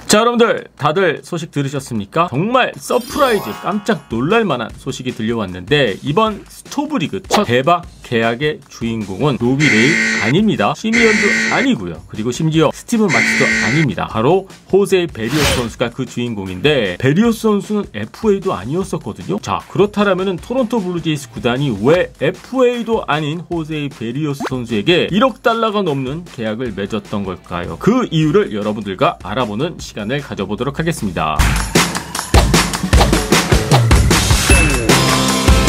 자, 여러분들 다들 소식 들으셨습니까? 정말 서프라이즈, 깜짝 놀랄만한 소식이 들려왔는데 이번 스토브리그 첫 대박 계약의 주인공은 로비 레이 아닙니다. 시미언도 아니고요. 그리고 심지어 스티븐 마츠도 아닙니다. 바로 호세 베리오스 선수가 그 주인공인데, 베리오스 선수는 FA도 아니었었거든요. 자, 그렇다면 토론토 블루제이스 구단이 왜 FA도 아닌 호세 베리오스 선수에게 1억 달러가 넘는 계약을 맺었던 걸까요? 그 이유를 여러분들과 알아보는 시간을 가져보도록 하겠습니다.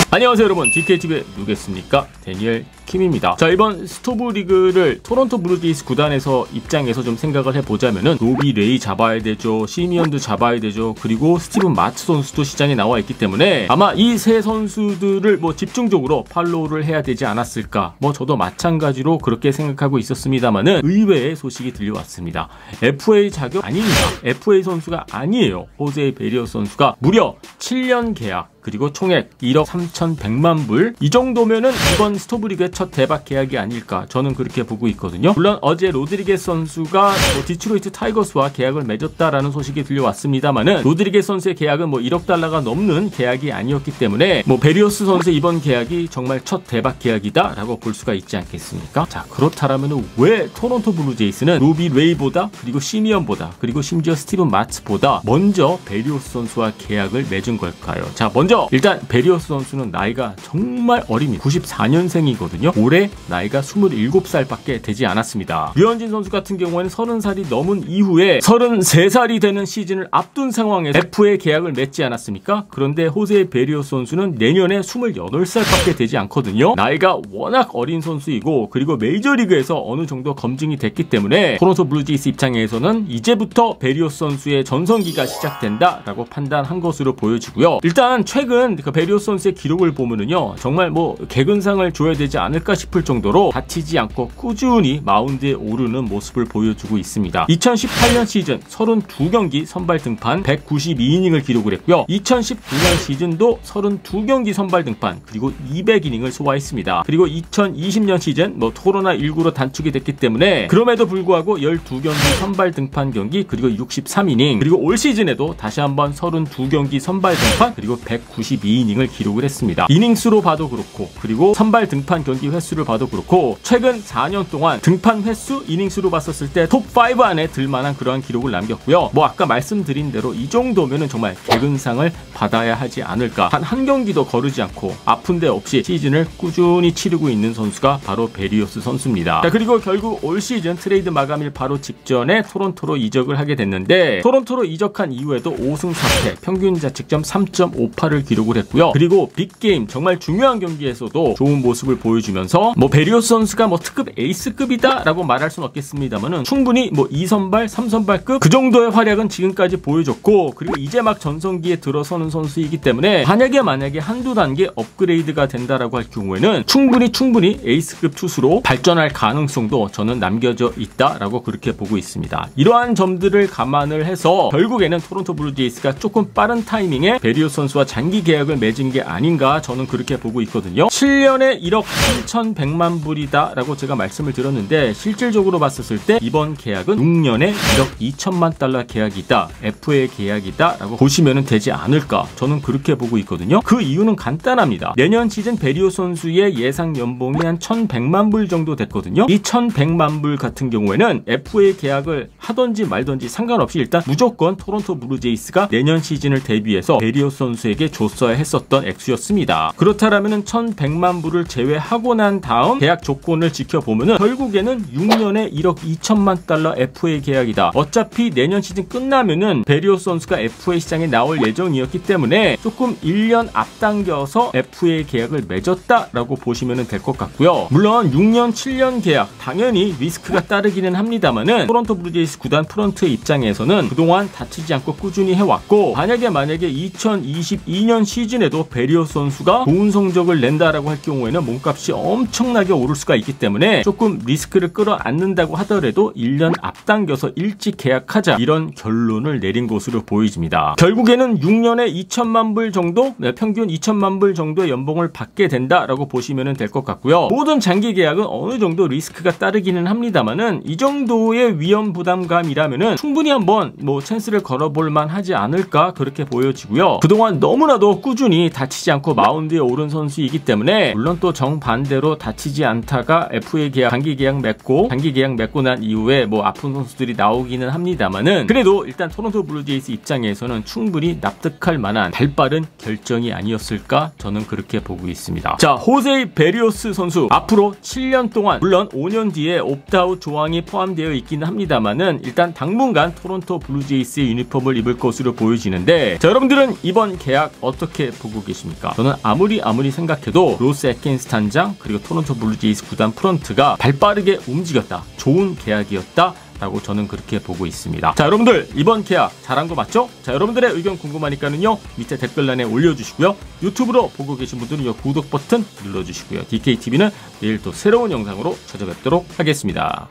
안녕하세요 여러분, DKTV의 누구겠습니까? 데니엘 킴입니다. 자, 이번 스토브리그를 토론토 블루제이스 구단에서 입장에서 좀 생각을 해보자면은 로비 레이 잡아야 되죠, 시미언도 잡아야 되죠, 그리고 스티븐 마츠 선수도 시장에 나와 있기 때문에 아마 이 세 선수들을 집중적으로 팔로우를 해야 되지 않았을까, 저도 마찬가지로 그렇게 생각하고 있었습니다만은 의외의 소식이 들려왔습니다. FA 자격 아닙니다. FA 선수가 아니에요. 호세 베리오스 선수가 무려 7년 계약, 그리고 총액 1억 3,100만 불, 이 정도면은 이번 스토브리그의 첫 대박 계약이 아닐까, 저는 그렇게 보고 있거든요. 물론 어제 로드리게스 선수가 디트로이트 타이거스와 계약을 맺었다라는 소식이 들려왔습니다만은 로드리게스 선수의 계약은 1억 달러가 넘는 계약이 아니었기 때문에 베리오스 선수의 이번 계약이 정말 첫 대박 계약이다라고 볼 수가 있지 않겠습니까? 자, 그렇다면은 왜 토론토 블루제이스는 로비 레이보다, 그리고 시미언보다, 그리고 심지어 스티븐 마츠보다 먼저 베리오스 선수와 계약을 맺은 걸까요? 자, 먼저 일단 베리오스 선수는 나이가 정말 어립니다. 94년생이거든요. 올해 나이가 27살밖에 되지 않았습니다. 류현진 선수 같은 경우에는 30살이 넘은 이후에 33살이 되는 시즌을 앞둔 상황에서 FA 계약을 맺지 않았습니까? 그런데 호세 베리오스 선수는 내년에 28살밖에 되지 않거든요. 나이가 워낙 어린 선수이고, 그리고 메이저리그에서 어느 정도 검증이 됐기 때문에 토론토 블루제이스 입장에서는 이제부터 베리오스 선수의 전성기가 시작된다라고 판단한 것으로 보여지고요. 일단 최근 그 베리오스 선수의 기록을 보면은요, 정말 개근상을 줘야 되지 않을까 싶을 정도로 다치지 않고 꾸준히 마운드에 오르는 모습을 보여주고 있습니다. 2018년 시즌 32경기 선발 등판 192이닝을 기록을 했고요. 2019년 시즌도 32경기 선발 등판, 그리고 200이닝을 소화했습니다. 그리고 2020년 시즌 코로나19로 단축이 됐기 때문에 그럼에도 불구하고 12경기 선발 등판 경기, 그리고 63이닝, 그리고 올 시즌에도 다시 한번 32경기 선발 등판, 그리고 192이닝을 기록을 했습니다. 이닝수로 봐도 그렇고, 그리고 선발 등판 경기 횟수를 봐도 그렇고, 최근 4년 동안 등판 횟수, 이닝수로 봤었을 때 톱5 안에 들만한 그러한 기록을 남겼고요. 아까 말씀드린 대로 이 정도면은 정말 개근상을 받아야 하지 않을까. 단 한 경기도 거르지 않고 아픈 데 없이 시즌을 꾸준히 치르고 있는 선수가 바로 베리오스 선수입니다. 자, 그리고 결국 올 시즌 트레이드 마감일 바로 직전에 토론토로 이적을 하게 됐는데, 토론토로 이적한 이후에도 5승 4패, 평균 자책점 3.58을 기록을 했고요. 그리고 빅게임, 정말 중요한 경기에서도 좋은 모습을 보여주면서 베리오스 선수가 특급 에이스급이다 라고 말할 수는 없겠습니다만은 충분히 2선발, 3선발급 그 정도의 활약은 지금까지 보여줬고, 그리고 이제 막 전성기에 들어서는 선수이기 때문에 만약에 한두 단계 업그레이드가 된다라고 할 경우에는 충분히 에이스급 투수로 발전할 가능성도 저는 남겨져 있다라고 그렇게 보고 있습니다. 이러한 점들을 감안을 해서 결국에는 토론토 블루제이스가 조금 빠른 타이밍에 베리오스 선수와 장기 계약을 맺은 게 아닌가, 저는 그렇게 보고 있거든요. 7년에 1억 3,100만 불이다 라고 제가 말씀을 드렸는데, 실질적으로 봤었을 때 이번 계약은 6년에 1억 2천만 달러 계약이다, FA 계약이다 라고 보시면 되지 않을까, 저는 그렇게 보고 있거든요. 그 이유는 간단합니다. 내년 시즌 베리오스 선수의 예상 연봉이 한 1,100만 불 정도 됐거든요. 이 1,100만 불 같은 경우에는 FA 계약을 하던지 말던지 상관없이 일단 무조건 토론토 블루제이스가 내년 시즌을 대비해서 베리오스 선수에게 줬어야 했었던 액수였습니다. 그렇다면 1,100만 불을 제외하고 난 다음 계약 조건을 지켜보면은 결국에는 6년에 1억 2천만 달러 FA 계약이다. 어차피 내년 시즌 끝나면은 베리오스 선수가 FA 시장에 나올 예정이었기 때문에 조금 1년 앞당겨서 FA 계약을 맺었다라고 보시면 될 것 같고요. 물론 6년, 7년 계약 당연히 리스크가 따르기는 합니다만은 토론토 블루제이스 구단 프런트의 입장에서는 그동안 다치지 않고 꾸준히 해왔고, 만약에 2022년 22년 시즌에도 베리어스 선수가 좋은 성적을 낸다라고 할 경우에는 몸값이 엄청나게 오를 수가 있기 때문에 조금 리스크를 끌어안는다고 하더라도 1년 앞당겨서 일찍 계약하자, 이런 결론을 내린 것으로 보여집니다. 결국에는 6년에 2천만 불 정도, 평균 2천만 불 정도의 연봉을 받게 된다라고 보시면 될 것 같고요. 모든 장기 계약은 어느 정도 리스크가 따르기는 합니다만은 이 정도의 위험 부담감이라면은 충분히 한번 찬스를 걸어볼 만하지 않을까, 그렇게 보여지고요. 그동안 너무나도 꾸준히 다치지 않고 마운드에 오른 선수이기 때문에, 물론 또 정반대로 다치지 않다가 FA 계약, 장기 계약 맺고 난 이후에 아픈 선수들이 나오기는 합니다만은, 그래도 일단 토론토 블루제이스 입장에서는 충분히 납득할 만한 발빠른 결정이 아니었을까, 저는 그렇게 보고 있습니다. 자, 호세 베리어스 선수 앞으로 7년 동안, 물론 5년 뒤에 옵트아웃 조항이 포함되어 있기는 합니다만은 일단 당분간 토론토 블루제이스의 유니폼을 입을 것으로 보여지는데, 자, 여러분들은 이번 계약 어떻게 보고 계십니까? 저는 아무리 생각해도 로스 애킨스 단장 그리고 토론토 블루제이스 구단 프런트가 발빠르게 움직였다, 좋은 계약이었다 라고 저는 그렇게 보고 있습니다. 자, 여러분들 이번 계약 잘한 거 맞죠? 자, 여러분들의 의견 궁금하니까는요, 밑에 댓글란에 올려주시고요. 유튜브로 보고 계신 분들은 구독 버튼 눌러주시고요. DKTV는 내일 또 새로운 영상으로 찾아뵙도록 하겠습니다.